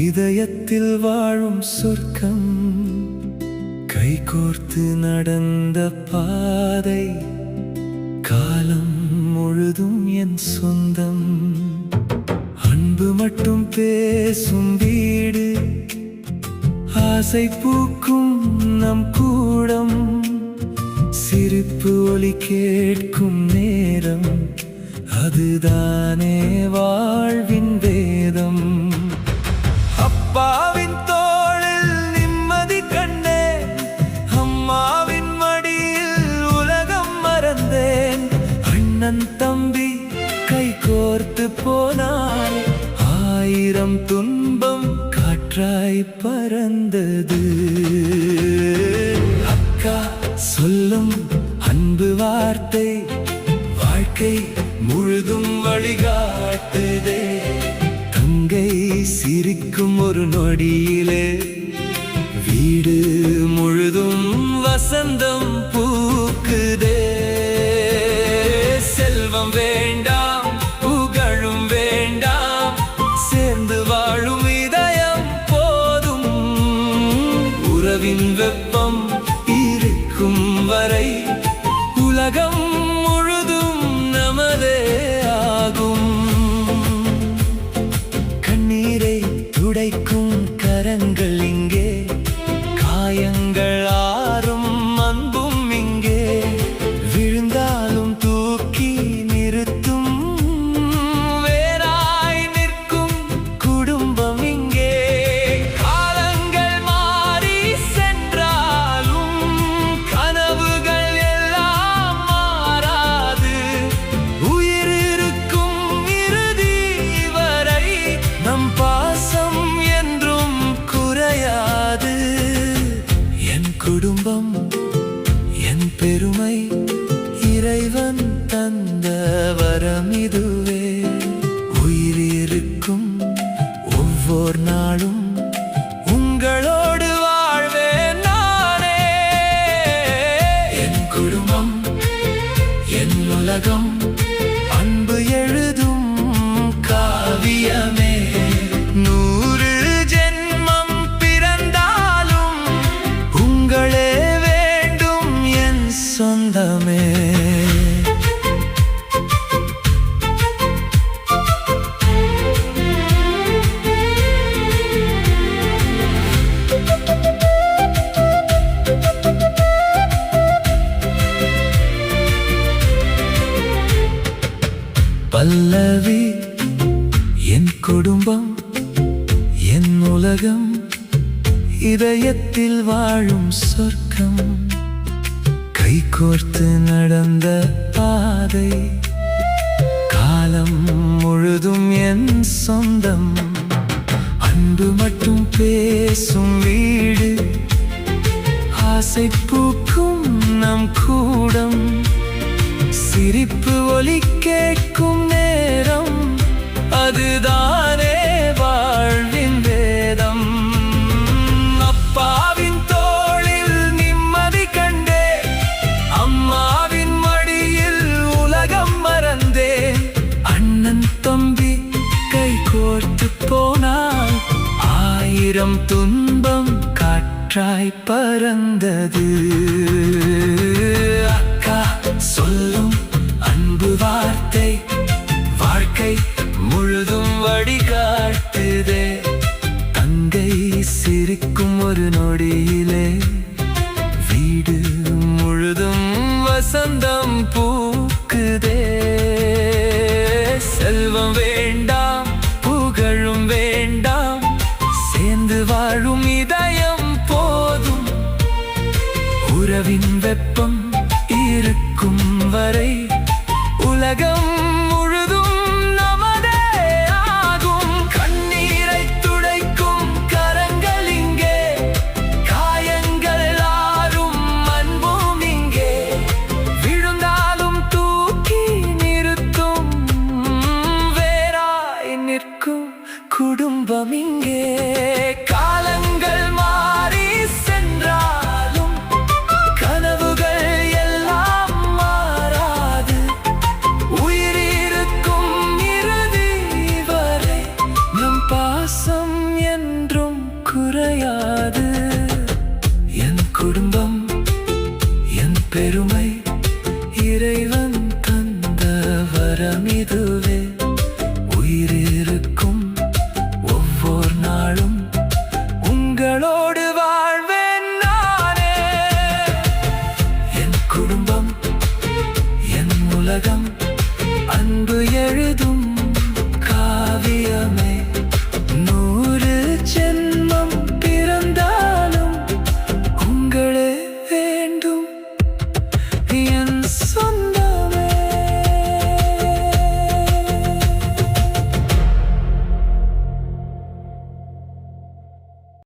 இதயத்தில் வாழும் சொர்க்கம், கைகோர்த்து நடந்த பாதை, காலம் முழுதும் என் சொந்தம். அன்பு மட்டும் பேசும் வீடு, ஆசை பூக்கும் நம் கூடம், சிரிப்பு ஒலி கேட்கும் நேரம், அதுதானே வாழ்வின் வேதம். அப்பாவின் தோளில் நிம்மதி கண்டேன், அம்மாவின் மடியில் உலகம் மறந்தேன். அண்ணன் தம்பி கை கோர்த்து போனார், 1000 துன்பம் காற்றாய் பறந்தது. அக்கா சொல்லும் அன்பு வார்த்தை, வாழ்க்கை முழுதும் வழிகாட்டுதே. தங்கை சிரிக்கும் ஒரு நொடியிலே, வீடு முழுதும் வசந்தம் பூக்குதே. செல்வம் வேண்டாம், புகழும் வேண்டாம், சேர்ந்து வாழும் இதயம் போதும். உறவின் வெப்பம் இருக்கும் வரை, உலகம் முழுதும் நமதே ஆகும். கண்ணீரை துடைக்கும் கரங்கள் இங்கே, காயங்கள் ஆறும் அன்பும் இங்கே. விழுந்தாலும் தூக்கி நிறுத்தும், வேறாய் நிற்கும் குடும்பம் இங்கே. காலங்கள் மாறி சென்றாலும் கனவுகள் எல்லாம் மாறாது. உயிர் இருக்கும் இறுதி வரை, நம் பாசம் என்றும் குறையாது. என் குடும்பம் என் பெருமை, இறைவன் தந்த வரம் இதுவே. உயிர் இருக்கும் ஒவ்வொரு நாளும் உங்களோடு வாழ்வேன் நானே. என் குடும்பம் என் உலகம், அன்பு எழுதும் காவியமே. 100 ஜென்மம் பிறந்தாலும் உங்களே வேண்டும் என் சொந்தமே. பல்லவி என் குடும்பம் என் உலகம், இதயத்தில் வாழும் சொர்க்கம். கைகோர்த்து நடந்த பாதை, காலம் முழுதும் என் சொந்தம். அன்பு மட்டும் பேசும் வீடு, ஆசை பூக்கும் நம் கூடம், சிரிப்பு ஒலி கேட்கும் நேரம், அதுதானே வாழ்வின் வேதம். அப்பாவின் தோளில் நிம்மதி கண்டே, அம்மாவின் மடியில் உலகம் மறந்தேன். அண்ணன் தம்பி கை கோர்த்து போனால், 1000 துன்பம் காற்றாய் பறந்தது. அக்கா சொல்லும் அன்பு வார்த்தை, வாழ்க்கை முழுதும் வழிகாட்டுதே. தங்கை சிரிக்கும் ஒரு நொடியிலே, வீடு முழுதும் வசந்தம் பூக்குதே. செல்வம் வேண்டாம், புகழும் வேண்டாம், சேர்ந்து வாழும் இதயம் போதும். உறவின் வெப்பம் இருக்கும் வரை, உலகம் முழுதும் நமதே ஆகும். கண்ணீரை துடைக்கும் கரங்கள் இங்கே, காயங்கள் ஆறும் அன்பும் இங்கே. விழுந்தாலும் தூக்கி நிறுத்தும், வேறாய் நிற்கும் குடும்பம் இங்கே. காலங்கள் மாறி சென்றாலும் கனவுகள் எல்லாம் மாறாது. உயிர் இருக்கும் இறுதி வரை, நம் பாசம் என் குறையாது.